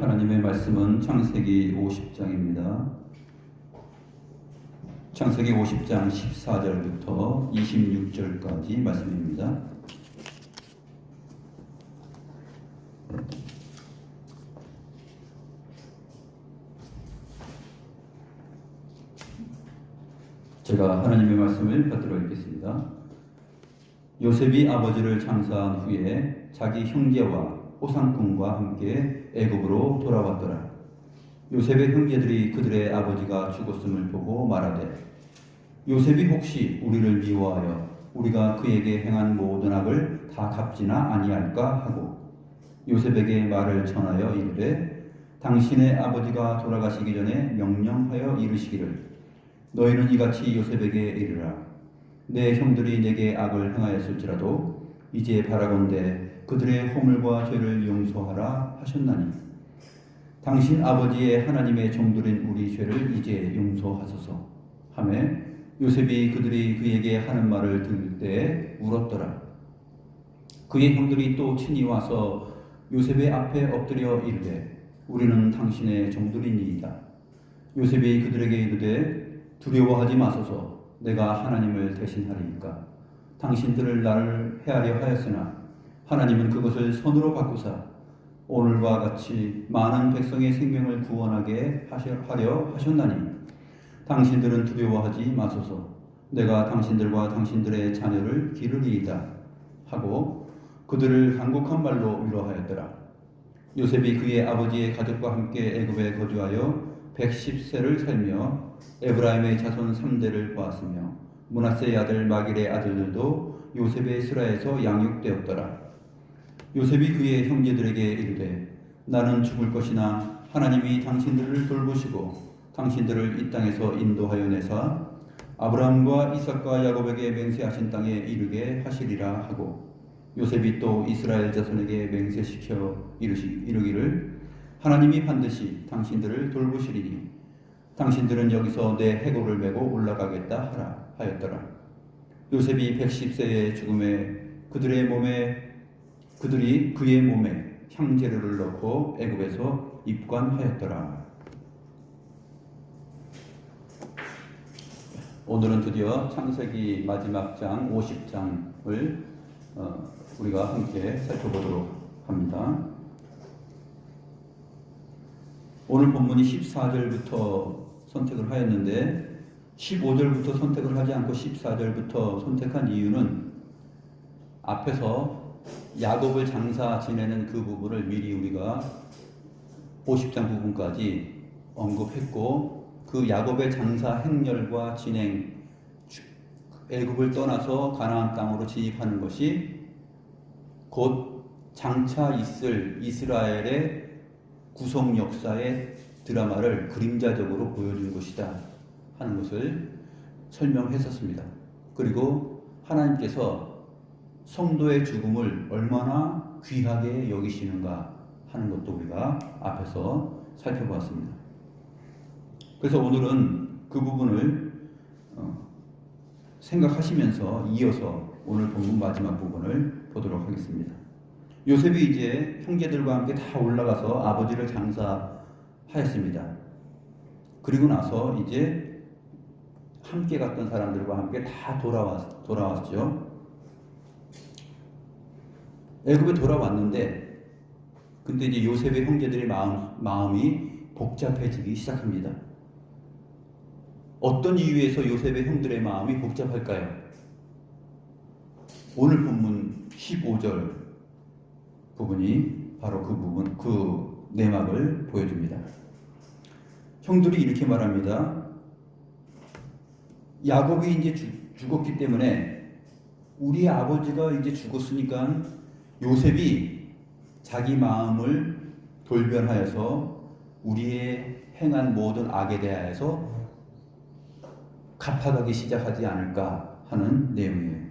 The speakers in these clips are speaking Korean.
하나님의 말씀은 창세기 50장입니다. 창세기 50장 14절부터 26절까지 말씀입니다. 제가 하나님의 말씀을 받들어 읽겠습니다. 요셉이 아버지를 장사한 후에 자기 형제와 호상꾼과 함께 애굽으로 돌아왔더라. 요셉의 형제들이 그들의 아버지가 죽었음을 보고 말하되 요셉이 혹시 우리를 미워하여 우리가 그에게 행한 모든 악을 다 갚지나 아니할까 하고 요셉에게 말을 전하여 이르되 당신의 아버지가 돌아가시기 전에 명령하여 이르시기를 너희는 이같이 요셉에게 이르라. 내 형들이 내게 악을 행하였을지라도 이제 바라건대 그들의 허물과 죄를 용서하라 하셨나니 당신 아버지의 하나님의 종들인 우리 죄를 이제 용서하소서 하매 요셉이 그들이 그에게 하는 말을 들을 때에 울었더라. 그의 형들이 또 친히 와서 요셉의 앞에 엎드려 이르되 우리는 당신의 종들이니이다. 요셉이 그들에게 이르되 두려워하지 마소서. 내가 하나님을 대신하리이까. 당신들을 나를 해하려 하였으나 하나님은 그것을 선으로 바꾸사 오늘과 같이 많은 백성의 생명을 구원하게 하려 하셨나니 당신들은 두려워하지 마소서. 내가 당신들과 당신들의 자녀를 기르리이다 하고 그들을 간곡한 말로 위로하였더라. 요셉이 그의 아버지의 가족과 함께 애굽에 거주하여 110세를 살며 에브라임의 자손 3대를 보았으며 므낫세의 아들 마길의 아들들도 요셉의 스라에서 양육되었더라. 요셉이 그의 형제들에게 이르되 나는 죽을 것이나 하나님이 당신들을 돌보시고 당신들을 이 땅에서 인도하여 내사 아브라함과 이삭과 야곱에게 맹세하신 땅에 이르게 하시리라 하고 요셉이 또 이스라엘 자손에게 맹세시켜 이르기를 하나님이 반드시 당신들을 돌보시리니 당신들은 여기서 내 해골을 메고 올라가겠다 하라 하였더라. 요셉이 110세의 죽음에 그들이 그의 몸에 향재료를 넣고 애굽에서 입관하였더라. 오늘은 드디어 창세기 마지막 장 50장을 우리가 함께 살펴보도록 합니다. 오늘 본문이 14절부터 선택을 하였는데 15절부터 선택을 하지 않고 14절부터 선택한 이유는 앞에서 야곱을 장사 지내는 그 부분을 미리 우리가 50장 부분까지 언급했고 그 야곱의 장사 행렬과 진행, 애굽을 떠나서 가나안 땅으로 진입하는 것이 곧 장차 있을 이스라엘의 구속 역사의 드라마를 그림자적으로 보여준 것이다 하는 것을 설명했었습니다. 그리고 하나님께서 성도의 죽음을 얼마나 귀하게 여기시는가 하는 것도 우리가 앞에서 살펴보았습니다. 그래서 오늘은 그 부분을 생각하시면서 이어서 오늘 본문 마지막 부분을 보도록 하겠습니다. 요셉이 이제 형제들과 함께 다 올라가서 아버지를 장사하였습니다. 그리고 나서 이제 함께 갔던 사람들과 함께 다 돌아왔죠. 애굽에 돌아왔는데 근데 이제 요셉의 형제들의 마음이 복잡해지기 시작합니다. 어떤 이유에서 요셉의 형들의 마음이 복잡할까요? 오늘 본문 15절 부분이 바로 그 부분, 그 내막을 보여줍니다. 형들이 이렇게 말합니다. 야곱이 이제 죽었기 때문에 우리 아버지가 이제 죽었으니까 요셉이 자기 마음을 돌변하여서 우리의 행한 모든 악에 대하여서 갚아가기 시작하지 않을까 하는 내용이에요.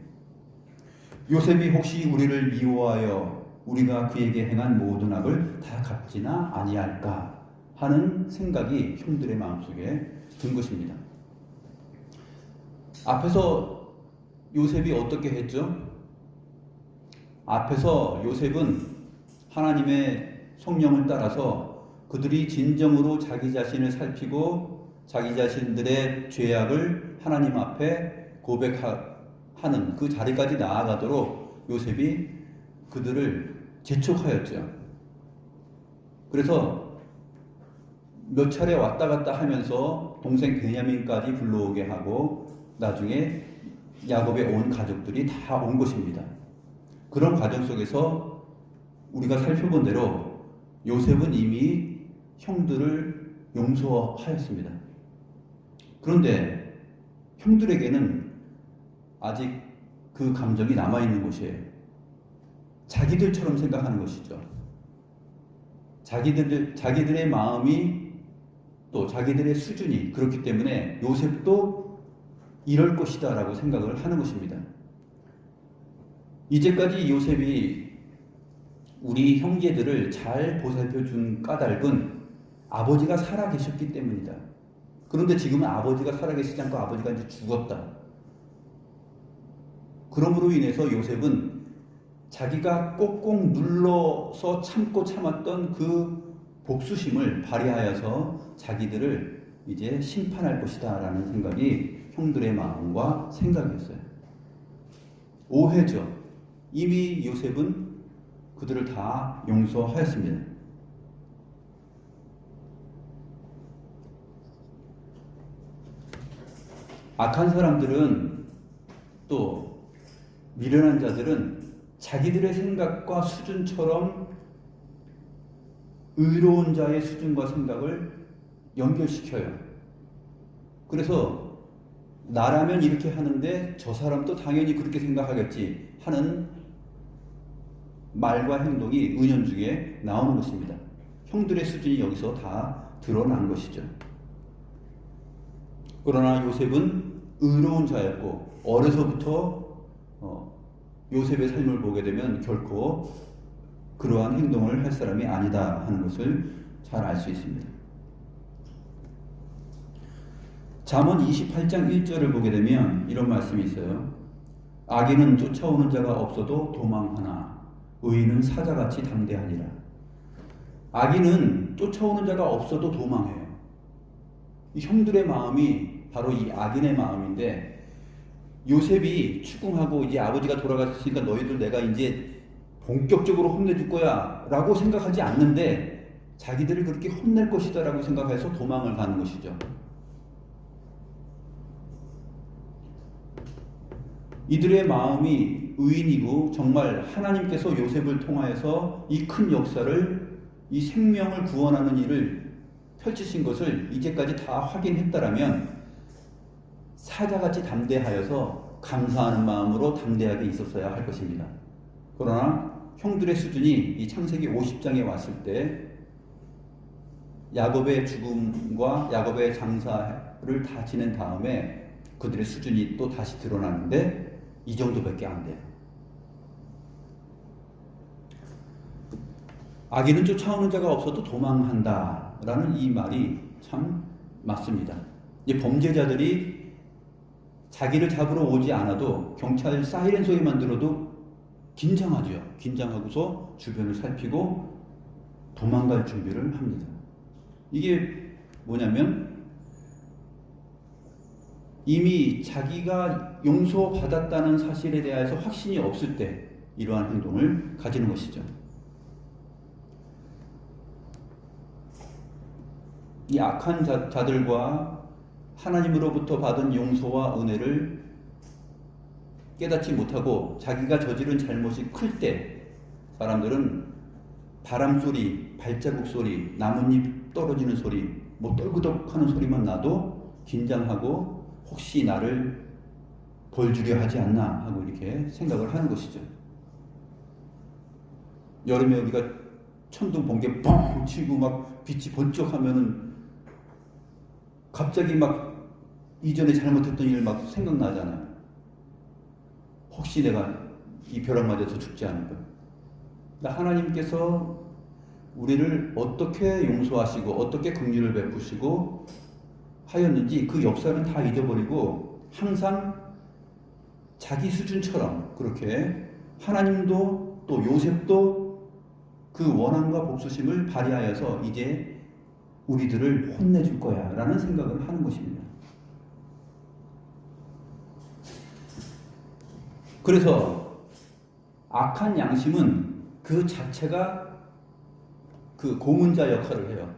요셉이 혹시 우리를 미워하여 우리가 그에게 행한 모든 악을 다 갚지나 아니할까 하는 생각이 형들의 마음속에 든 것입니다. 앞에서 요셉이 어떻게 했죠? 앞에서 요셉은 하나님의 성령을 따라서 그들이 진정으로 자기 자신을 살피고 자기 자신들의 죄악을 하나님 앞에 고백하는 그 자리까지 나아가도록 요셉이 그들을 재촉하였죠. 그래서 몇 차례 왔다 갔다 하면서 동생 베냐민까지 불러오게 하고 나중에 야곱의 온 가족들이 다 온 것입니다. 그런 과정 속에서 우리가 살펴본 대로 요셉은 이미 형들을 용서하였습니다. 그런데 형들에게는 아직 그 감정이 남아있는 것이에요. 자기들처럼 생각하는 것이죠. 자기들의 마음이 또 자기들의 수준이 그렇기 때문에 요셉도 이럴 것이다 라고 생각을 하는 것입니다. 이제까지 요셉이 우리 형제들을 잘 보살펴 준 까닭은 아버지가 살아계셨기 때문이다. 그런데 지금은 아버지가 살아계시지 않고 아버지가 이제 죽었다. 그러므로 인해서 요셉은 자기가 꼭꼭 눌러서 참고 참았던 그 복수심을 발휘하여서 자기들을 이제 심판할 것이다 라는 생각이 형들의 마음과 생각이었어요. 오해죠. 이미 요셉은 그들을 다 용서하였습니다. 악한 사람들은 또 미련한 자들은 자기들의 생각과 수준처럼 의로운 자의 수준과 생각을 연결시켜요. 그래서 나라면 이렇게 하는데 저 사람도 당연히 그렇게 생각하겠지 하는 말과 행동이 은연중에 나오는 것입니다. 형들의 수준이 여기서 다 드러난 것이죠. 그러나 요셉은 의로운 자였고 어려서부터 요셉의 삶을 보게 되면 결코 그러한 행동을 할 사람이 아니다 하는 것을 잘 알 수 있습니다. 잠언 28장 1절을 보게 되면 이런 말씀이 있어요. 악인은 쫓아오는 자가 없어도 도망하나 의인은 사자같이 담대하니라. 악인은 쫓아오는 자가 없어도 도망해요. 이 형들의 마음이 바로 이 악인의 마음인데 요셉이 추궁하고 이제 아버지가 돌아가셨으니까 너희들 내가 이제 본격적으로 혼내줄 거야 라고 생각하지 않는데 자기들을 그렇게 혼낼 것이다 라고 생각해서 도망을 가는 것이죠. 이들의 마음이 의인이고 정말 하나님께서 요셉을 통하여서 이 큰 역사를 이 생명을 구원하는 일을 펼치신 것을 이제까지 다 확인했다라면 사자같이 담대하여서 감사하는 마음으로 담대하게 있었어야 할 것입니다. 그러나 형들의 수준이 이 창세기 50장에 왔을 때 야곱의 죽음과 야곱의 장사를 다 지낸 다음에 그들의 수준이 또 다시 드러나는데 이 정도밖에 안 돼요. 악인은 쫓아오는 자가 없어도 도망한다 라는 이 말이 참 맞습니다. 이 범죄자들이 자기를 잡으러 오지 않아도 경찰 사이렌 소리만 들어도 긴장하죠. 긴장하고서 주변을 살피고 도망갈 준비를 합니다. 이게 뭐냐면 이미 자기가 용서받았다는 사실에 대해서 확신이 없을 때 이러한 행동을 가지는 것이죠. 이 악한 자들과 하나님으로부터 받은 용서와 은혜를 깨닫지 못하고 자기가 저지른 잘못이 클 때 사람들은 바람 소리, 발자국 소리, 나뭇잎 떨어지는 소리, 뭐 떨그덕하는 소리만 나도 긴장하고 혹시 나를 벌 주려 하지 않나 하고 이렇게 생각을 하는 것이죠. 여름에 우리가 천둥 번개 뻥 치고 막 빛이 번쩍하면은 갑자기 막 이전에 잘못했던 일 막 생각나잖아요. 혹시 내가 이 벼락 맞아서 죽지 않을까? 하나님께서 우리를 어떻게 용서하시고 어떻게 긍휼을 베푸시고 하였는지 그 역사는 다 잊어버리고 항상 자기 수준처럼 그렇게 하나님도 또 요셉도 그 원한과 복수심을 발휘하여서 이제 우리들을 혼내줄 거야 라는 생각을 하는 것입니다. 그래서 악한 양심은 그 자체가 그 고문자 역할을 해요.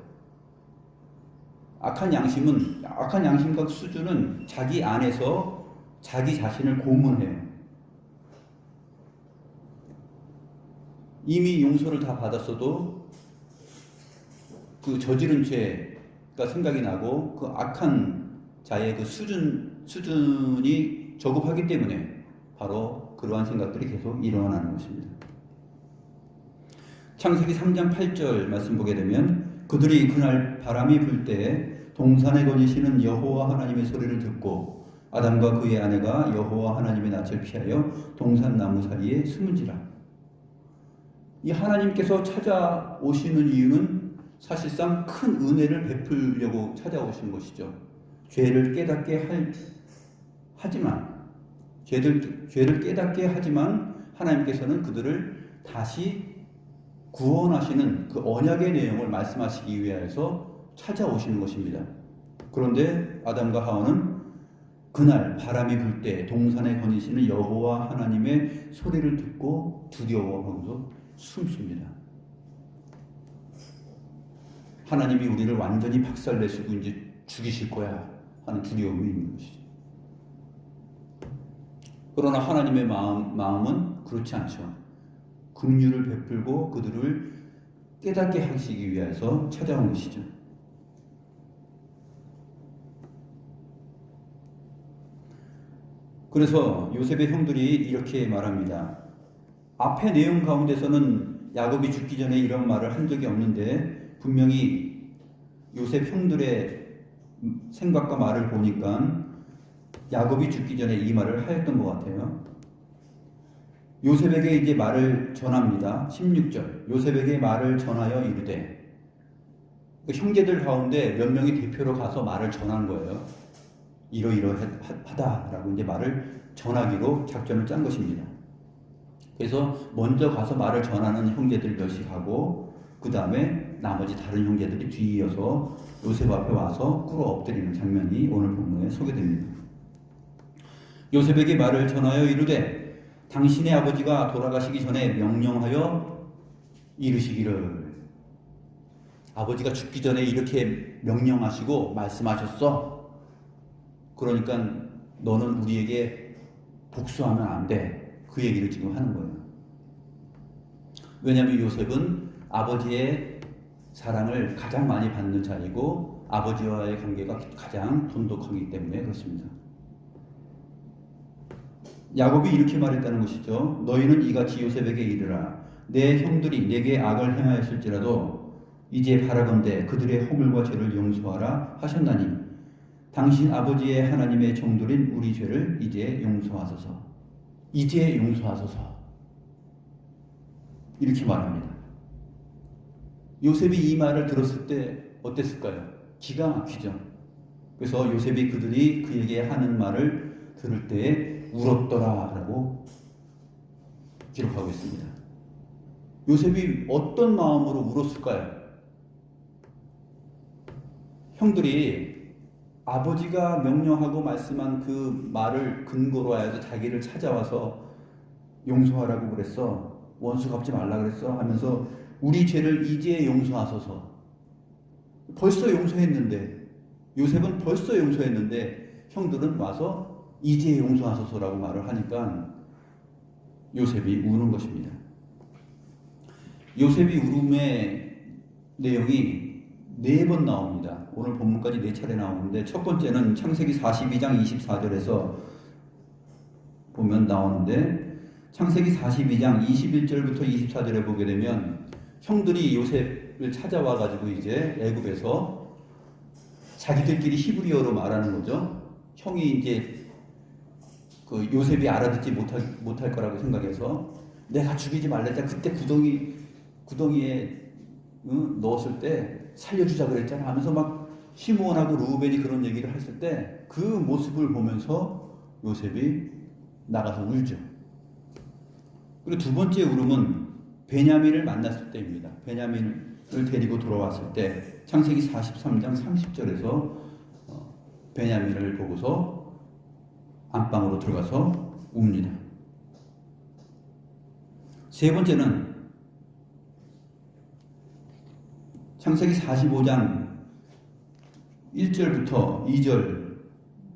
악한 양심과 수준은 자기 안에서 자기 자신을 고문해요. 이미 용서를 다 받았어도 그 저지른 죄가 생각이 나고 그 악한 자의 그 수준이 저급하기 때문에 바로 그러한 생각들이 계속 일어나는 것입니다. 창세기 3장 8절 말씀 보게 되면 그들이 그날 바람이 불 때 동산에 거니시는 여호와 하나님의 소리를 듣고 아담과 그의 아내가 여호와 하나님의 낯을 피하여 동산 나무 사이에 숨은지라. 이 하나님께서 찾아오시는 이유는 사실상 큰 은혜를 베풀려고 찾아오신 것이죠. 죄를 깨닫게 하지만 하나님께서는 그들을 다시 구원하시는 그 언약의 내용을 말씀하시기 위해서 찾아오시는 것입니다. 그런데 아담과 하와는 그날 바람이 불 때 동산에 거니시는 여호와 하나님의 소리를 듣고 두려워하면서 숨습니다. 하나님이 우리를 완전히 박살내시고 이제 죽이실 거야 하는 두려움이 있는 것이죠. 그러나 하나님의 마음은 그렇지 않죠. 긍휼을 베풀고 그들을 깨닫게 하시기 위해서 찾아온 것이죠. 그래서 요셉의 형들이 이렇게 말합니다. 앞의 내용 가운데서는 야곱이 죽기 전에 이런 말을 한 적이 없는데 분명히 요셉 형들의 생각과 말을 보니까 야곱이 죽기 전에 이 말을 하였던 것 같아요. 요셉에게 이제 말을 전합니다. 16절. 요셉에게 말을 전하여 이르되, 형제들 가운데 몇 명이 대표로 가서 말을 전한 거예요. 이러이러하다라고 이제 말을 전하기로 작전을 짠 것입니다. 그래서 먼저 가서 말을 전하는 형제들 몇이 가고 그 다음에 나머지 다른 형제들이 뒤이어서 요셉 앞에 와서 꿇어 엎드리는 장면이 오늘 본문에 소개됩니다. 요셉에게 말을 전하여 이르되 당신의 아버지가 돌아가시기 전에 명령하여 이르시기를, 아버지가 죽기 전에 이렇게 명령하시고 말씀하셨어. 그러니까 너는 우리에게 복수하면 안 돼. 그 얘기를 지금 하는 거예요. 왜냐하면 요셉은 아버지의 사랑을 가장 많이 받는 자이고 아버지와의 관계가 가장 돈독하기 때문에 그렇습니다. 야곱이 이렇게 말했다는 것이죠. 너희는 이같이 요셉에게 이르라. 내 형들이 내게 악을 행하였을지라도 이제 바라건대 그들의 허물과 죄를 용서하라 하셨나니 당신 아버지의 하나님의 종들인 우리 죄를 이제 용서하소서. 이제 용서하소서. 이렇게 말합니다. 요셉이 이 말을 들었을 때 어땠을까요? 기가 막히죠. 그래서 요셉이 그들이 그에게 하는 말을 들을 때에 울었더라 라고 기록하고 있습니다. 요셉이 어떤 마음으로 울었을까요? 형들이 아버지가 명령하고 말씀한 그 말을 근거로 하여서 자기를 찾아와서 용서하라고 그랬어. 원수 갚지 말라 그랬어. 하면서 우리 죄를 이제 용서하소서. 벌써 용서했는데, 요셉은 벌써 용서했는데 형들은 와서 이제 용서하소서라고 말을 하니까 요셉이 우는 것입니다. 요셉이 울음의 내용이 4번 나옵니다. 오늘 본문까지 4차례 나오는데 첫 번째는 창세기 42장 24절에서 보면 나오는데, 창세기 42장 21절부터 24절에 보게 되면 형들이 요셉을 찾아와 가지고 이제 애굽에서 자기들끼리 히브리어로 말하는 거죠. 형이 이제 그 요셉이 알아듣지 못할 거라고 생각해서 내가 죽이지 말랬잖아. 그때 구덩이에 넣었을 때 살려주자 그랬잖아 하면서 막 시므온하고 르우벤이 그런 얘기를 했을 때 그 모습을 보면서 요셉이 나가서 울죠. 그리고 두 번째 울음은 베냐민을 만났을 때입니다. 베냐민을 데리고 돌아왔을 때 창세기 43장 30절에서 베냐민을 보고서 안방으로 들어가서 웁니다. 세 번째는 창세기 45장 1절부터 2절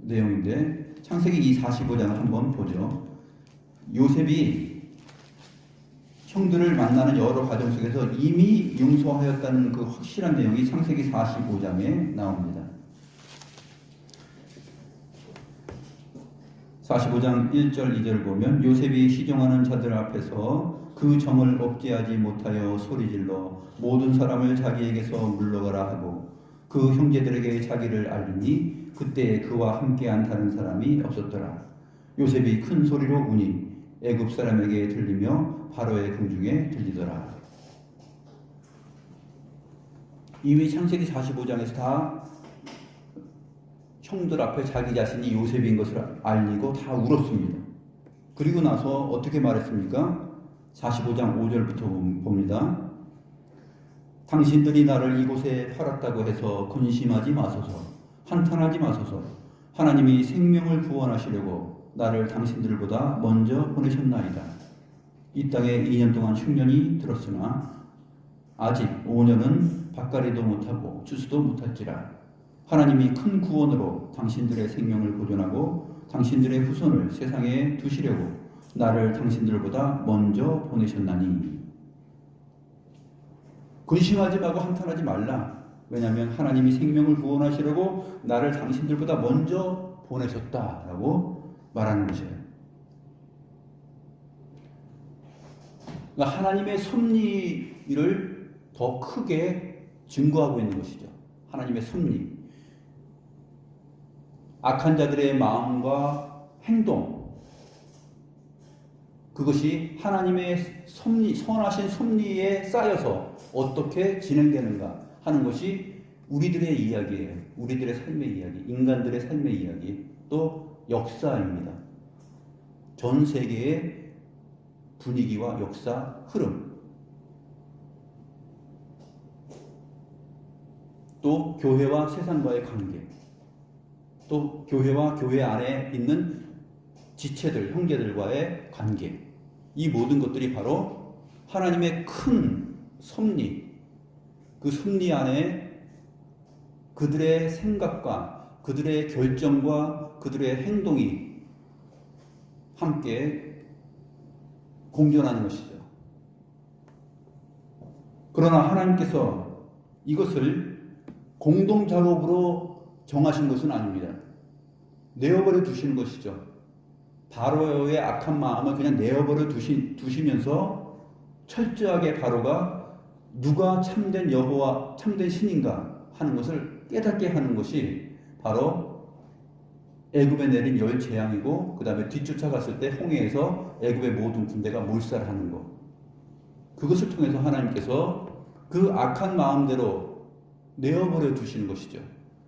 내용인데 창세기 45장을 한번 보죠. 요셉이 형들을 만나는 여러 과정 속에서 이미 용서하였다는 그 확실한 내용이 창세기 45장에 나옵니다. 45장 1절 2절 보면 요셉이 시종하는 자들 앞에서 그 정을 억제하지 못하여 소리질러 모든 사람을 자기에게서 물러가라 하고 그 형제들에게 자기를 알리니 그때 그와 함께한 다른 사람이 없었더라. 요셉이 큰 소리로 우니 애굽 사람에게 들리며 바로의 궁중에 들리더라. 이미 창세기 45장에서 다 형들 앞에 자기 자신이 요셉인 것을 알리고 다 울었습니다. 그리고 나서 어떻게 말했습니까? 45장 5절부터 봅니다. 당신들이 나를 이곳에 팔았다고 해서 근심하지 마소서, 한탄하지 마소서. 하나님이 생명을 구원하시려고 나를 당신들보다 먼저 보내셨나이다. 이 땅에 2년 동안 흉년이 들었으나 아직 5년은 밭가리도 못하고 추수도 못할지라. 하나님이 큰 구원으로 당신들의 생명을 보존하고 당신들의 후손을 세상에 두시려고 나를 당신들보다 먼저 보내셨나니. 근심하지 말고 한탄하지 말라. 왜냐하면 하나님이 생명을 구원하시려고 나를 당신들보다 먼저 보내셨다라고 말하는 것이에요. 그러니까 하나님의 섭리를 더 크게 증거하고 있는 것이죠. 하나님의 섭리. 악한 자들의 마음과 행동, 그것이 하나님의 섭리, 선하신 섭리에 쌓여서 어떻게 진행되는가 하는 것이 우리들의 이야기예요. 우리들의 삶의 이야기, 인간들의 삶의 이야기, 또 역사입니다. 전 세계의 분위기와 역사 흐름, 또 교회와 세상과의 관계, 또 교회와 교회 안에 있는 지체들, 형제들과의 관계, 이 모든 것들이 바로 하나님의 큰 섭리, 그 섭리 안에 그들의 생각과 그들의 결정과 그들의 행동이 함께 공존하는 것이죠. 그러나 하나님께서 이것을 공동작업으로 정하신 것은 아닙니다. 내어버려 두시는 것이죠. 바로의 악한 마음을 그냥 내어버려 두시면서 철저하게 바로가 누가 참된 여호와, 참된 신인가 하는 것을 깨닫게 하는 것이 바로 애굽에 내린 열 재앙이고, 그 다음에 뒤쫓아갔을 때 홍해에서 애굽의 모든 군대가 몰살하는 것, 그것을 통해서 하나님께서 그 악한 마음대로 내어버려 두시는 것이죠.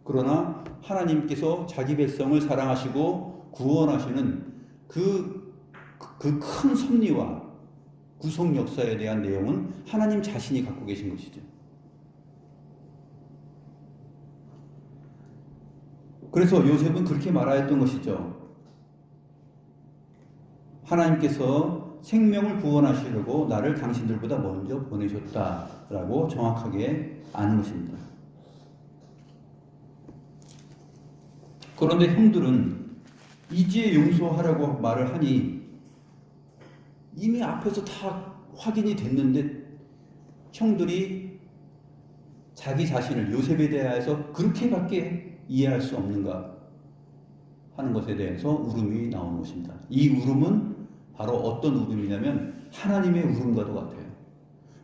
그러나 하나님께서 자기 백성을 사랑하시고 구원하시는 그 큰 섭리와 구속 역사에 대한 내용은 하나님 자신이 갖고 계신 것이죠. 그래서 요셉은 그렇게 말하였던 것이죠. 하나님께서 생명을 구원하시려고 나를 당신들보다 먼저 보내셨다라고 정확하게 아는 것입니다. 그런데 형들은 이제 용서하라고 말을 하니 이미 앞에서 다 확인이 됐는데 형들이 자기 자신을 요셉에 대해서 그렇게밖에 이해할 수 없는가 하는 것에 대해서 울음이 나오는 것입니다. 이 울음은 바로 어떤 울음이냐면 하나님의 울음과도 같아요.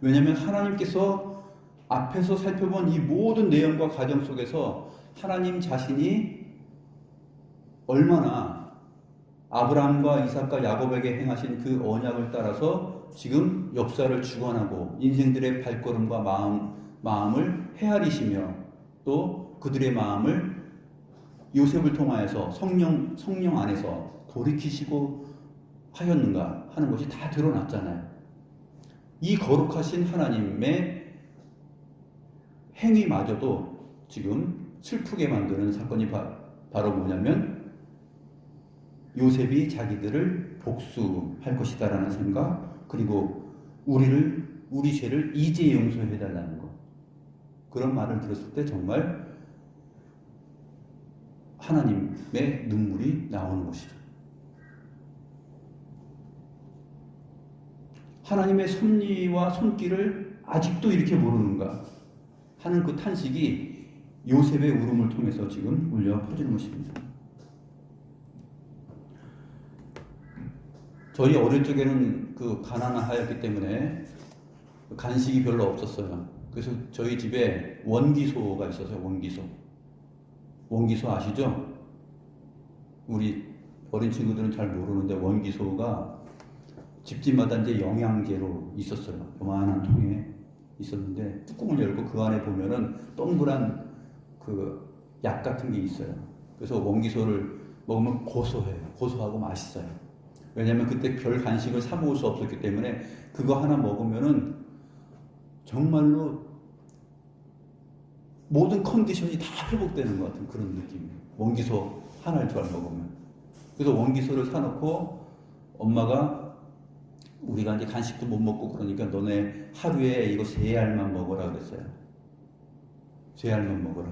왜냐하면 하나님께서 앞에서 살펴본 이 모든 내용과 과정 속에서 하나님 자신이 얼마나 아브라함과 이삭과 야곱에게 행하신 그 언약을 따라서 지금 역사를 주관하고 인생들의 발걸음과 마음을 헤아리시며 또 그들의 마음을 요셉을 통하여서 성령 안에서 돌이키시고 하였는가 하는 것이 다 드러났잖아요. 이 거룩하신 하나님의 행위마저도 지금 슬프게 만드는 사건이 바로 뭐냐면 요셉이 자기들을 복수할 것이다라는 생각, 그리고 우리 죄를 이제 용서해달라는 것. 그런 말을 들었을 때 정말 하나님의 눈물이 나오는 것이죠. 하나님의 섭리와 손길을 아직도 이렇게 모르는가 하는 그 탄식이 요셉의 울음을 통해서 지금 울려 퍼지는 것입니다. 저희 어릴 적에는 그 가난하였기 때문에 간식이 별로 없었어요. 그래서 저희 집에 원기소가 있었어요. 원기소 아시죠? 우리 어린 친구들은 잘 모르는데 보가 집집마다 이제 영양제로 있었어요. 요만한 통에 있었는데 뚜껑을 열고 그 안에 보면은 동그란 그 약 같은 게 있어요. 그래서 원기소를 먹으면 고소해요. 고소하고 맛있어요. 왜냐면 그때 별 간식을 사 먹을 수 없었기 때문에 그거 하나 먹으면은 정말로 모든 컨디션이 다 회복되는 것 같은 그런 느낌이에요. 원기소 하나를 잘 먹으면. 그래서 원기소를 사놓고 엄마가 우리가 이제 간식도 못 먹고 그러니까 너네 하루에 이거 3알만 먹으라 그랬어요. 3알만 먹으라.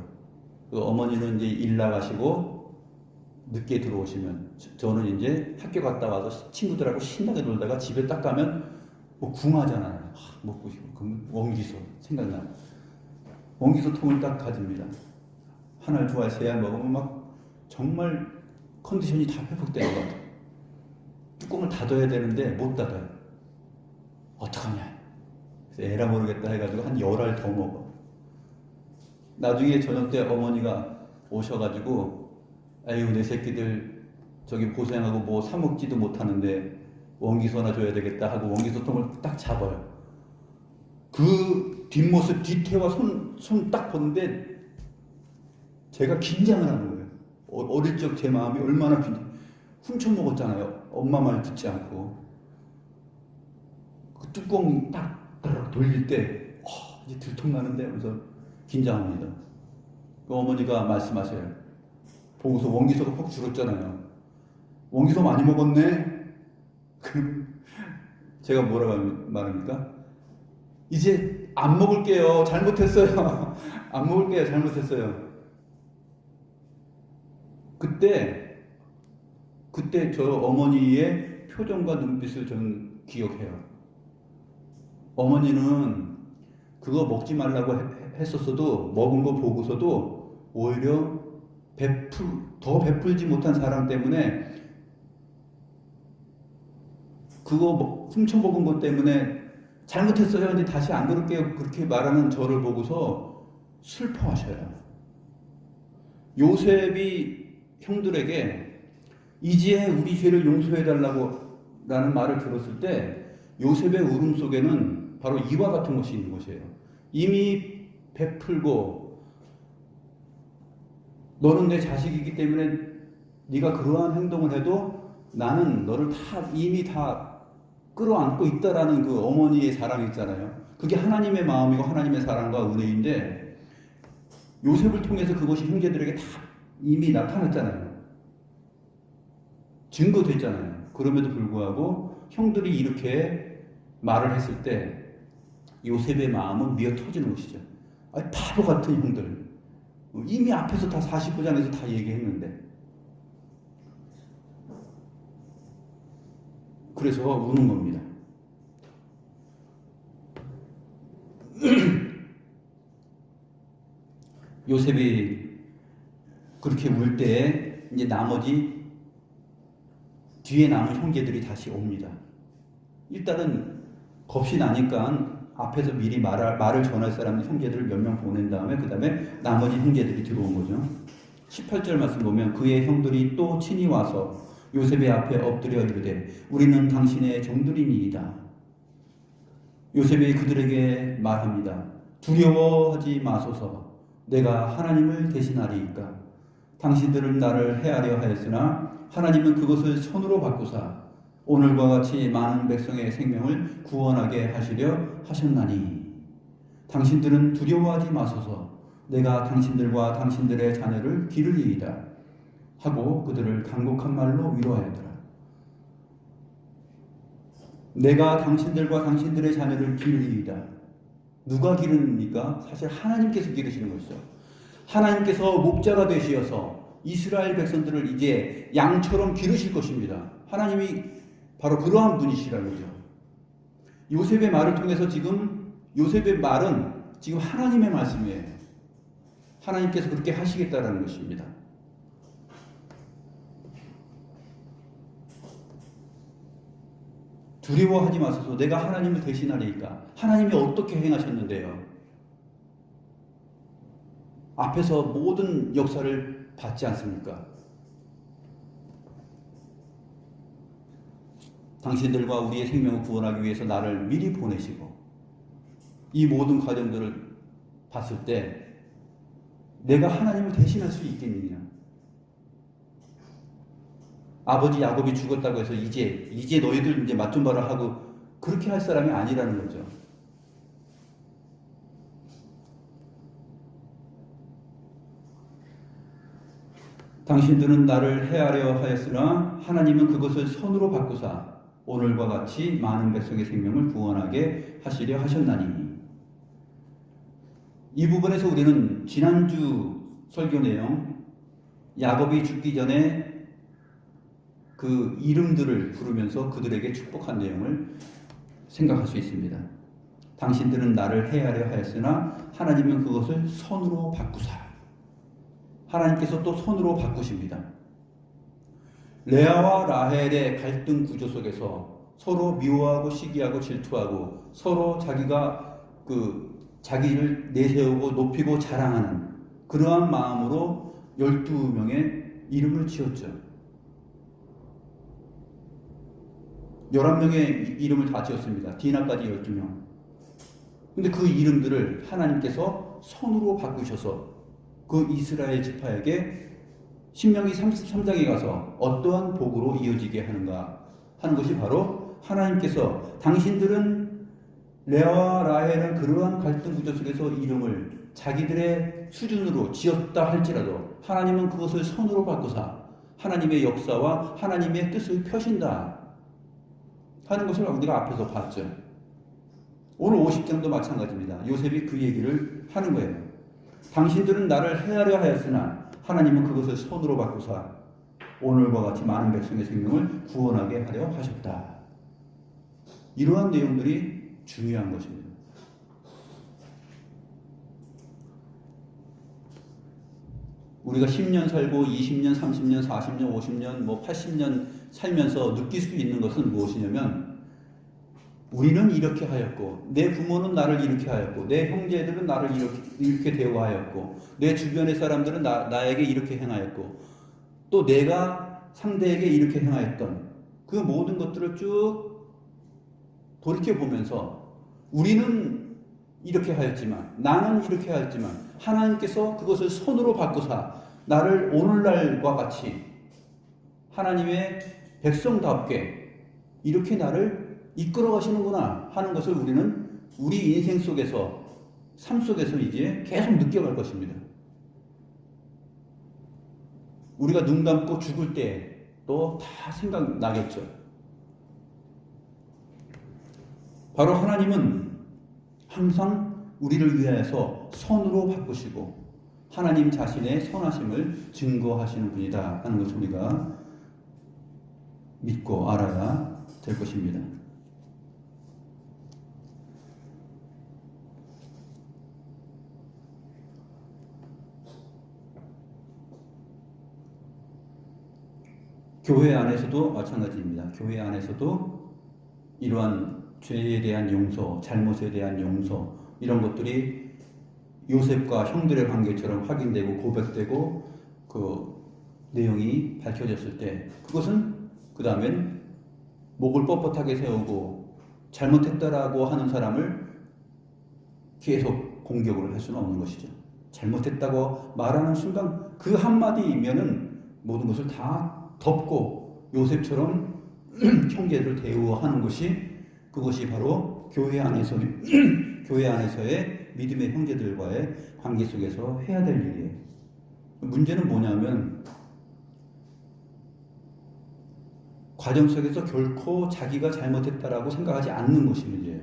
어머니는 이제 일 나가시고 늦게 들어오시면 저는 이제 학교 갔다 와서 친구들하고 신나게 놀다가 집에 딱 가면 뭐 궁하잖아요. 먹고 싶고 그럼 원기소 생각나요. 원기소 통을 딱 가집니다. 하나를 좋아해 3알 먹으면 막 정말 컨디션이 다 회복되는 것 같아요. 뚜껑을 닫아야 되는데 못 닫아요. 어떡하냐. 그래서 에라 모르겠다 해가지고 한 10알 더 먹어. 나중에 저녁 때 어머니가 오셔가지고 아유 내 새끼들 저기 고생하고 뭐 사 먹지도 못하는데 원기소나 줘야 되겠다 하고 원기소 통을 딱 잡아요. 그 뒷모습 뒤태와 손 딱 보는데 제가 긴장을 하는 거예요. 어릴 적 제 마음이 얼마나 훔쳐 먹었잖아요. 엄마 말 듣지 않고. 그 뚜껑 딱 돌릴 때 이제 들통나는데 하면서 긴장합니다. 그 어머니가 말씀하셔요. 보고서 원기소가 퍽 줄었잖아요. 원기소 많이 먹었네? 제가 뭐라고 말합니까? 이제 안 먹을게요. 잘못했어요. 안 먹을게요. 잘못했어요. 그때 저 어머니의 표정과 눈빛을 저는 기억해요. 어머니는 그거 먹지 말라고 했었어도 먹은 거 보고서도 오히려 더 베풀지 못한 사랑 때문에 그거 훔쳐 먹은 것 때문에 잘못했어요. 근데 다시 안 그럴게요. 그렇게 말하는 저를 보고서 슬퍼하셔요. 요셉이 형들에게 이제 우리 죄를 용서해달라고 라는 말을 들었을 때 요셉의 울음 속에는 바로 이와 같은 것이 있는 것이에요. 이미 베풀고 너는 내 자식이기 때문에 네가 그러한 행동을 해도 나는 너를 이미 다 끌어안고 있다라는 그 어머니의 사랑이 있잖아요. 그게 하나님의 마음이고 하나님의 사랑과 은혜인데 요셉을 통해서 그것이 형제들에게 다 이미 나타났잖아요. 증거됐잖아요. 그럼에도 불구하고 형들이 이렇게 말을 했을 때 요셉의 마음은 미어 터지는 것이죠. 아니, 바보 같은 형들. 이미 앞에서 다 49장에서 다 얘기했는데. 그래서 우는 겁니다. 요셉이 그렇게 울 때 이제 나머지 뒤에 남은 형제들이 다시 옵니다. 일단은 겁이 나니까 앞에서 미리 말을 전할 사람 형제들을 몇 명 보낸 다음에 그 다음에 나머지 형제들이 들어온 거죠. 18절 말씀 보면 그의 형들이 또 친히 와서 요셉의 앞에 엎드려 이르되 우리는 당신의 종들이니이다. 요셉이 그들에게 말합니다. 두려워하지 마소서. 내가 하나님을 대신하리이까. 당신들은 나를 해하려 하였으나 하나님은 그것을 손으로 바꾸사 오늘과 같이 많은 백성의 생명을 구원하게 하시려 하셨나니 당신들은 두려워하지 마소서. 내가 당신들과 당신들의 자녀를 기르리이다 하고 그들을 간곡한 말로 위로하였더라. 내가 당신들과 당신들의 자녀를 기르리이다. 누가 기르니까? 사실 하나님께서 기르시는 것이죠. 하나님께서 목자가 되시어서 이스라엘 백성들을 이제 양처럼 기르실 것입니다. 하나님이 바로 그러한 분이시라는 거죠. 요셉의 말을 통해서 요셉의 말은 지금 하나님의 말씀이에요. 하나님께서 그렇게 하시겠다라는 것입니다. 두려워하지 마소서. 내가 하나님을 대신하리이까. 하나님이 어떻게 행하셨는데요? 앞에서 모든 역사를 봤지 않습니까? 당신들과 우리의 생명을 구원하기 위해서 나를 미리 보내시고 이 모든 과정들을 봤을 때 내가 하나님을 대신할 수 있겠느냐? 아버지 야곱이 죽었다고 해서 이제 너희들 이제 맛 좀 봐라 하고 그렇게 할 사람이 아니라는 거죠. 당신들은 나를 해하려 하였으나 하나님은 그것을 선으로 바꾸사 오늘과 같이 많은 백성의 생명을 구원하게 하시려 하셨나니. 이 부분에서 우리는 지난주 설교 내용 야곱이 죽기 전에 그 이름들을 부르면서 그들에게 축복한 내용을 생각할 수 있습니다. 당신들은 나를 해하려 하였으나 하나님은 그것을 선으로 바꾸사. 하나님께서 또 선으로 바꾸십니다. 레아와 라헬의 갈등 구조 속에서 서로 미워하고 시기하고 질투하고 서로 자기를 내세우고 높이고 자랑하는 그러한 마음으로 12명의 이름을 지었죠. 11명의 이름을 다 지었습니다. 디나까지 12명. 근데 그 이름들을 하나님께서 선으로 바꾸셔서 그 이스라엘 지파에게 신명기 33장에 가서 어떠한 복으로 이어지게 하는가 하는 것이 바로 하나님께서 당신들은 레아와 라헬은 그러한 갈등 구조 속에서 이름을 자기들의 수준으로 지었다 할지라도 하나님은 그것을 선으로 바꾸사 하나님의 역사와 하나님의 뜻을 펴신다 하는 것을 우리가 앞에서 봤죠. 오늘 50장도 마찬가지입니다. 요셉이 그 얘기를 하는 거예요. 당신들은 나를 해하려 하였으나 하나님은 그것을 선으로 바꾸사 오늘과 같이 많은 백성의 생명을 구원하게 하려 하셨다. 이러한 내용들이 중요한 것입니다. 우리가 10년 살고 20년, 30년, 40년, 50년, 80년 살면서 느낄 수 있는 것은 무엇이냐면 우리는 이렇게 하였고 내 부모는 나를 이렇게 하였고 내 형제들은 나를 이렇게 대우하였고 내 주변의 사람들은 나에게 이렇게 행하였고 또 내가 상대에게 이렇게 행하였던 그 모든 것들을 쭉 돌이켜보면서 우리는 이렇게 하였지만 나는 이렇게 하였지만 하나님께서 그것을 선으로 바꾸사 나를 오늘날과 같이 하나님의 백성답게 이렇게 나를 이끌어 가시는구나 하는 것을 우리는 우리 인생 속에서 삶 속에서 이제 계속 느껴갈 것입니다. 우리가 눈 감고 죽을 때 또 다 생각나겠죠. 바로 하나님은 항상 우리를 위하여서 선으로 바꾸시고 하나님 자신의 선하심을 증거하시는 분이다 하는 것을 우리가 믿고 알아야 될 것입니다. 교회 안에서도 마찬가지입니다. 교회 안에서도 이러한 죄에 대한 용서, 잘못에 대한 용서 이런 것들이 요셉과 형들의 관계처럼 확인되고 고백되고 그 내용이 밝혀졌을 때 그것은 그 다음엔 목을 뻣뻣하게 세우고 잘못했다라고 하는 사람을 계속 공격을 할 수는 없는 것이죠. 잘못했다고 말하는 순간 그 한마디면은 모든 것을 다 덮고 요셉처럼 형제들을 대우하는 그것이 바로 교회 안에서의 믿음의 형제들과의 관계 속에서 해야 될 일이에요. 문제는 뭐냐면 과정 속에서 결코 자기가 잘못했다라고 생각하지 않는 것이 문제예요.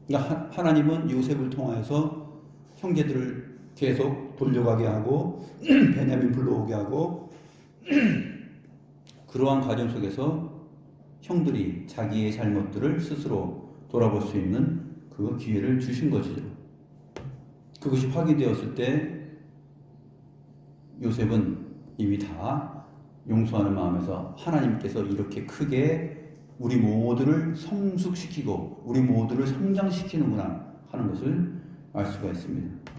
그러니까 하나님은 요셉을 통하여서 형제들을 계속 돌려가게 하고 베냐민 불러오게 하고 그러한 과정 속에서 형들이 자기의 잘못들을 스스로 돌아볼 수 있는 그 기회를 주신 것이죠. 그것이 확인되었을 때 요셉은 이미 다 용서하는 마음에서 하나님께서 이렇게 크게 우리 모두를 성숙시키고 우리 모두를 성장시키는구나 하는 것을 알 수가 있습니다.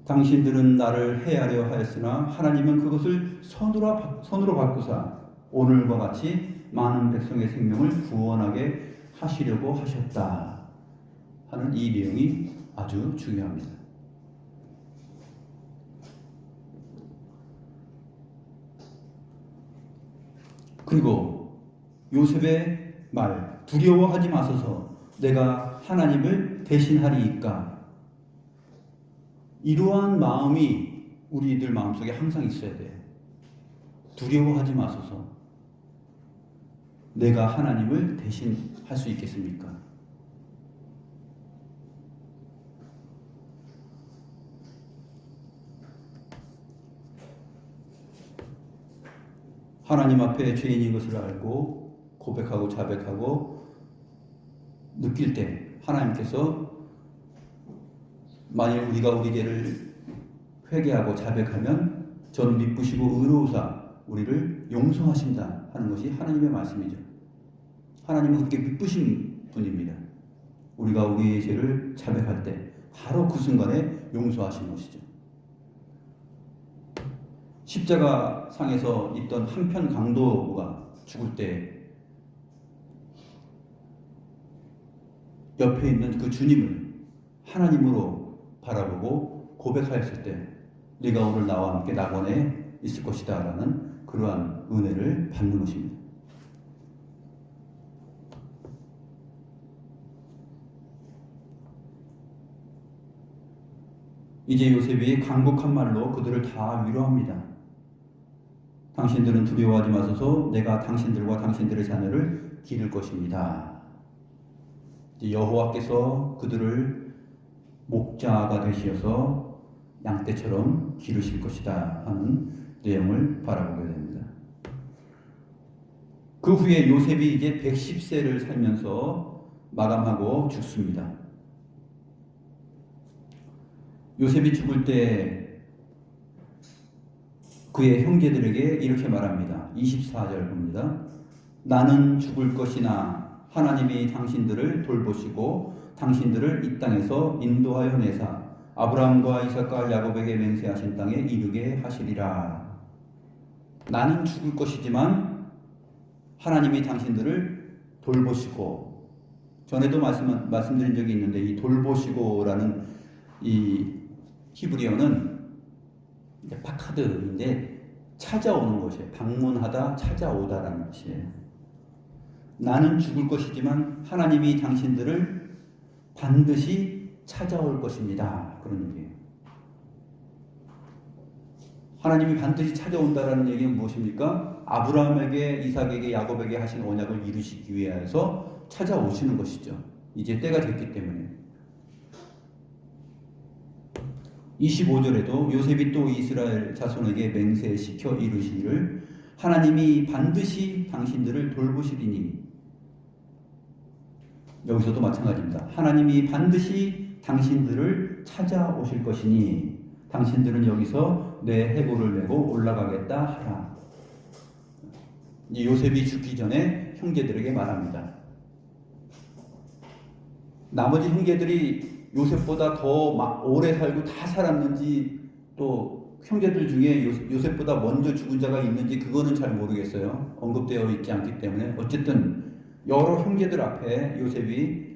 당신들은 나를 해하려 하였으나 하나님은 그것을 선으로 바꾸사 오늘과 같이 많은 백성의 생명을 구원하게 하시려고 하셨다 하는 이 내용이 아주 중요합니다. 그리고 요셉의 말, 두려워하지 마소서 내가 하나님을 대신하리이까, 이러한 마음이 우리들 마음속에 항상 있어야 돼요. 두려워하지 마소서 내가 하나님을 대신할 수 있겠습니까? 하나님 앞에 죄인인 것을 알고 고백하고 자백하고 느낄 때 하나님께서 만일 우리가 우리 죄를 회개하고 자백하면 저는 미쁘시고 의로우사 우리를 용서하신다 하는 것이 하나님의 말씀이죠. 하나님은 그렇게 미쁘신 분입니다. 우리가 우리의 죄를 자백할 때 바로 그 순간에 용서하신 것이죠. 십자가 상에서 있던 한편 강도가 죽을 때 옆에 있는 그 주님을 하나님으로 바라보고 고백하였을 때 네가 오늘 나와 함께 낙원에 있을 것이다 라는 그러한 은혜를 받는 것입니다. 이제 요셉이 간곡한 말로 그들을 다 위로합니다. 당신들은 두려워하지 마소서 내가 당신들과 당신들의 자녀를 기를 것입니다. 여호와께서 그들을 목자가 되시어서 양떼처럼 기르실 것이다 하는 내용을 바라보게 됩니다. 그 후에 요셉이 이제 110세를 살면서 마감하고 죽습니다. 요셉이 죽을 때 그의 형제들에게 이렇게 말합니다. 24절 봅니다. 나는 죽을 것이나 하나님이 당신들을 돌보시고 당신들을 이 땅에서 인도하여 내사 아브라함과 이삭과 야곱에게 맹세하신 땅에 이르게 하시리라. 나는 죽을 것이지만 하나님이 당신들을 돌보시고, 전에도 말씀드린 적이 있는데 이 돌보시고라는 이 히브리어는 파카드인데 찾아오는 것이에요. 방문하다, 찾아오다라는 것이에요. 나는 죽을 것이지만 하나님이 당신들을 반드시 찾아올 것입니다. 그런 얘기예요. 하나님이 반드시 찾아온다라는 얘기는 무엇입니까? 아브라함에게, 이삭에게, 야곱에게 하신 언약을 이루시기 위해서 찾아오시는 것이죠. 이제 때가 됐기 때문에. 25절에도 요셉이 또 이스라엘 자손에게 맹세시켜 이루시기를 하나님이 반드시 당신들을 돌보시리니, 여기서도 마찬가지입니다. 하나님이 반드시 당신들을 찾아오실 것이니 당신들은 여기서 내 해골을 메고 올라가겠다 하라. 요셉이 죽기 전에 형제들에게 말합니다. 나머지 형제들이 요셉보다 더 오래 살고 다 살았는지, 또 형제들 중에 요셉보다 먼저 죽은 자가 있는지 그거는 잘 모르겠어요. 언급되어 있지 않기 때문에. 어쨌든 여러 형제들 앞에 요셉이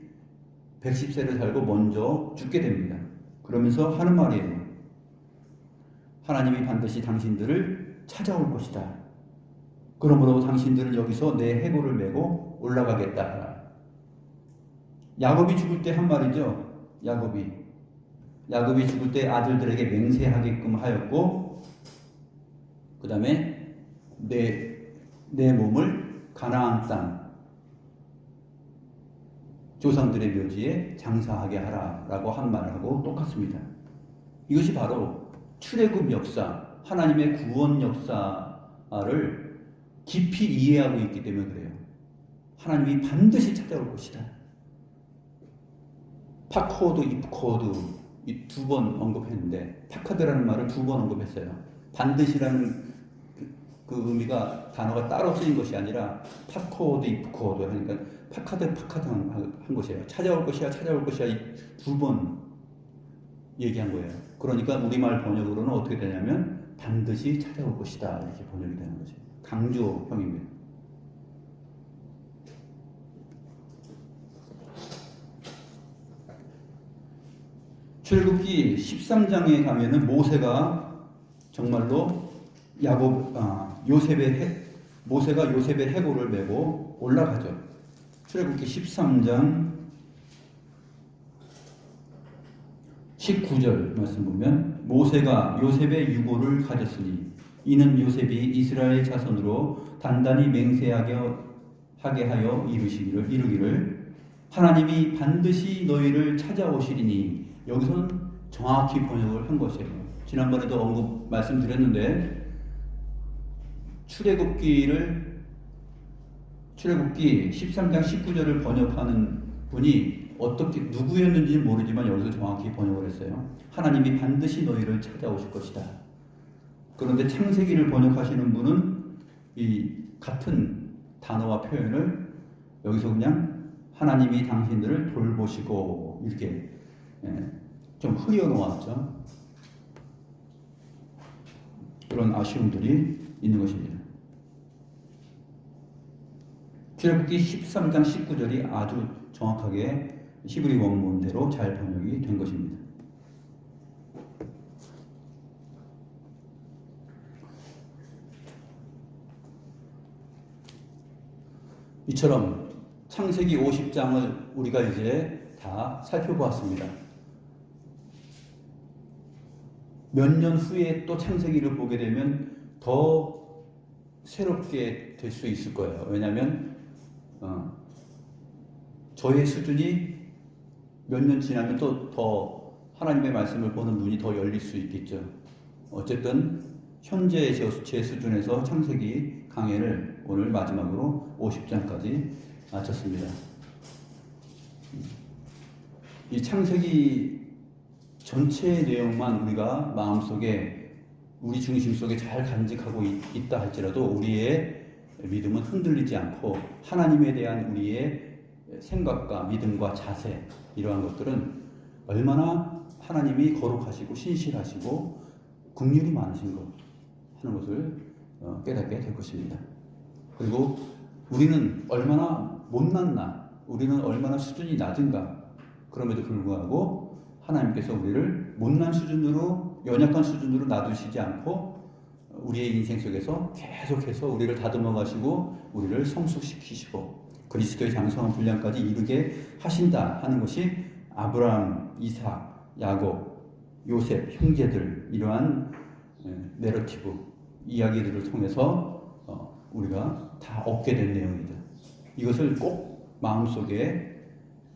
110세를 살고 먼저 죽게 됩니다. 그러면서 하는 말이에요. 하나님이 반드시 당신들을 찾아올 것이다. 그러므로 당신들은 여기서 내 해골을 메고 올라가겠다. 야곱이 죽을 때 한 말이죠. 야곱이 죽을 때 아들들에게 맹세하게끔 하였고, 그 다음에 내 몸을 가나안 땅 조상들의 묘지에 장사하게 하라라고 한 말하고 똑같습니다. 이것이 바로 출애굽 역사, 하나님의 구원 역사를 깊이 이해하고 있기 때문에 그래요. 하나님이 반드시 찾아올 것이다. 파코드, 입코드 이 두 번 언급했는데, 파카드라는 말을 두 번 언급했어요. 반드시라는 그 의미가 단어가 따로 쓰인 것이 아니라 파코드, 입코드 하니까 파카드 한 것이에요. 찾아올 것이야 두 번 얘기한 거예요. 그러니까 우리말 번역으로는 어떻게 되냐면 반드시 찾아올 것이다 이렇게 번역이 되는 거죠. 강조형입니다. 출애굽기 13장에 가면은 모세가 정말로 모세가 요셉의 해골을 메고 올라가죠. 출애굽기 13장 19절 말씀 보면 모세가 요셉의 유고를 가졌으니 이는 요셉이 이스라엘 자손으로 단단히 맹세하게 하여 이루기를 하나님이 반드시 너희를 찾아오시리니, 여기서는 정확히 번역을 한 것이에요. 지난번에도 말씀드렸는데 출애굽기 13장 19절을 번역하는 분이 누구였는지 모르지만 여기서 정확히 번역을 했어요. 하나님이 반드시 너희를 찾아오실 것이다. 그런데 창세기를 번역하시는 분은 이 같은 단어와 표현을 여기서 그냥 하나님이 당신들을 돌보시고 이렇게 좀 흐려놓았죠. 그런 아쉬움들이 있는 것입니다. 출애굽기 13장 19절이 아주 정확하게 히브리 원문대로 잘 번역이 된 것입니다. 이처럼 창세기 50장을 우리가 이제 다 살펴보았습니다. 몇 년 후에 또 창세기를 보게 되면 더 새롭게 될 수 있을 거예요. 왜냐하면 저의 수준이 몇 년 지나면 또 더 하나님의 말씀을 보는 눈이 더 열릴 수 있겠죠. 어쨌든 현재 제 수준에서 창세기 강해를 오늘 마지막으로 50장까지 마쳤습니다. 이 창세기 전체의 내용만 우리가 마음속에, 우리 중심 속에 잘 간직하고 있다 할지라도 우리의 믿음은 흔들리지 않고 하나님에 대한 우리의 생각과 믿음과 자세, 이러한 것들은 얼마나 하나님이 거룩하시고 신실하시고 긍휼이 많으신 것 하는 것을 깨닫게 될 것입니다. 그리고 우리는 얼마나 못났나, 우리는 얼마나 수준이 낮은가, 그럼에도 불구하고 하나님께서 우리를 못난 수준으로, 연약한 수준으로 놔두시지 않고 우리의 인생 속에서 계속해서 우리를 다듬어 가시고 우리를 성숙시키시고 그리스도의 장성한 분량까지 이르게 하신다 하는 것이 아브라함, 이삭, 야곱, 요셉, 형제들, 이러한 내러티브, 이야기들을 통해서 우리가 다 얻게 된 내용이다. 이것을 꼭 마음속에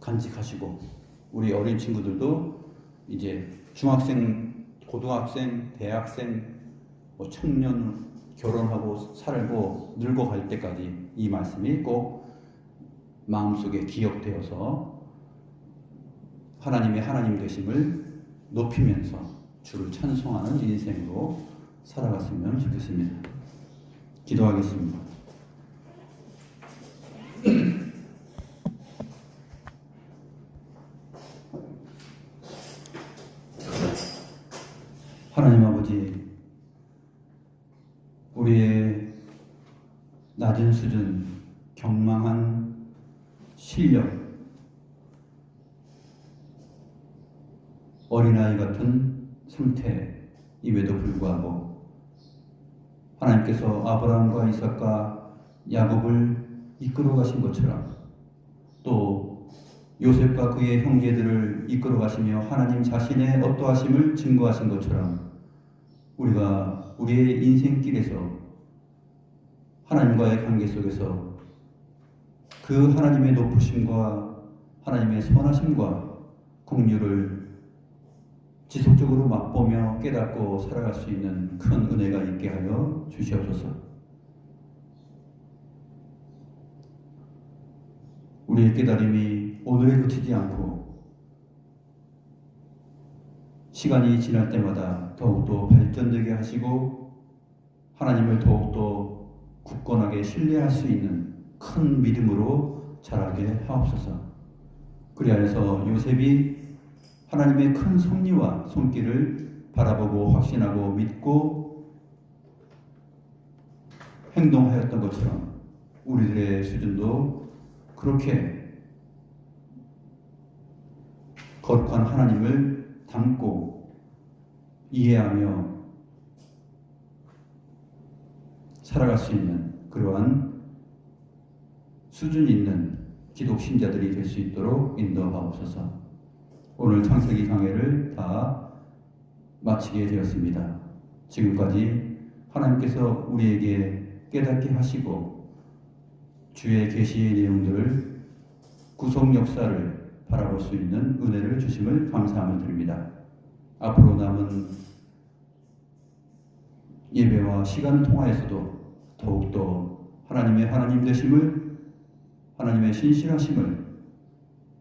간직하시고, 우리 어린 친구들도 이제 중학생, 고등학생, 대학생, 청년, 결혼하고 살고 늙어갈 때까지 이 말씀이 꼭 마음속에 기억되어서 하나님의 하나님 되심을 높이면서 주를 찬송하는 인생으로 살아갔으면 좋겠습니다. 기도하겠습니다. 하나님 아버지, 우리의 낮은 수준, 경망한 실력, 어린아이 같은 상태, 임에도 불구하고 하나님께서 아브라함과 이삭과 야곱을 이끌어 가신 것처럼 또 요셉과 그의 형제들을 이끌어 가시며 하나님 자신의 어떠하심을 증거하신 것처럼 우리가 우리의 인생길에서 하나님과의 관계 속에서 그 하나님의 높으심과 하나님의 선하심과 긍휼을 지속적으로 맛보며 깨닫고 살아갈 수 있는 큰 은혜가 있게 하여 주시옵소서. 우리의 깨달음이 오늘에 그치지 않고 시간이 지날 때마다 더욱더 발전되게 하시고 하나님을 더욱더 굳건하게 신뢰할 수 있는 큰 믿음으로 자라게 하옵소서. 그리하여서 요셉이 하나님의 큰 섭리와 손길을 바라보고 확신하고 믿고 행동하였던 것처럼 우리들의 수준도 그렇게 거룩한 하나님을 닮고 이해하며 살아갈 수 있는 그러한 수준 있는 기독 신자들이 될 수 있도록 인도하옵소서. 오늘 창세기 강해를 다 마치게 되었습니다. 지금까지 하나님께서 우리에게 깨닫게 하시고 주의 계시의 내용들을 구속 역사를 바라볼 수 있는 은혜를 주심을 감사함을 드립니다. 앞으로 남은 예배와 시간을 통하여서도 더욱더 하나님의 하나님 되심을, 하나님의 신실하심을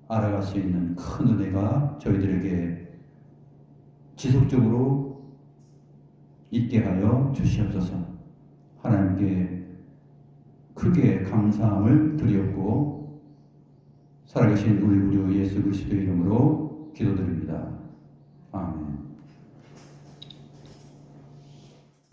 알아갈 수 있는 큰 은혜가 저희들에게 지속적으로 있게 하여 주시옵소서. 하나님께 크게 감사함을 드리옵고 살아계신 우리 구주 예수 그리스도의 이름으로 기도드립니다.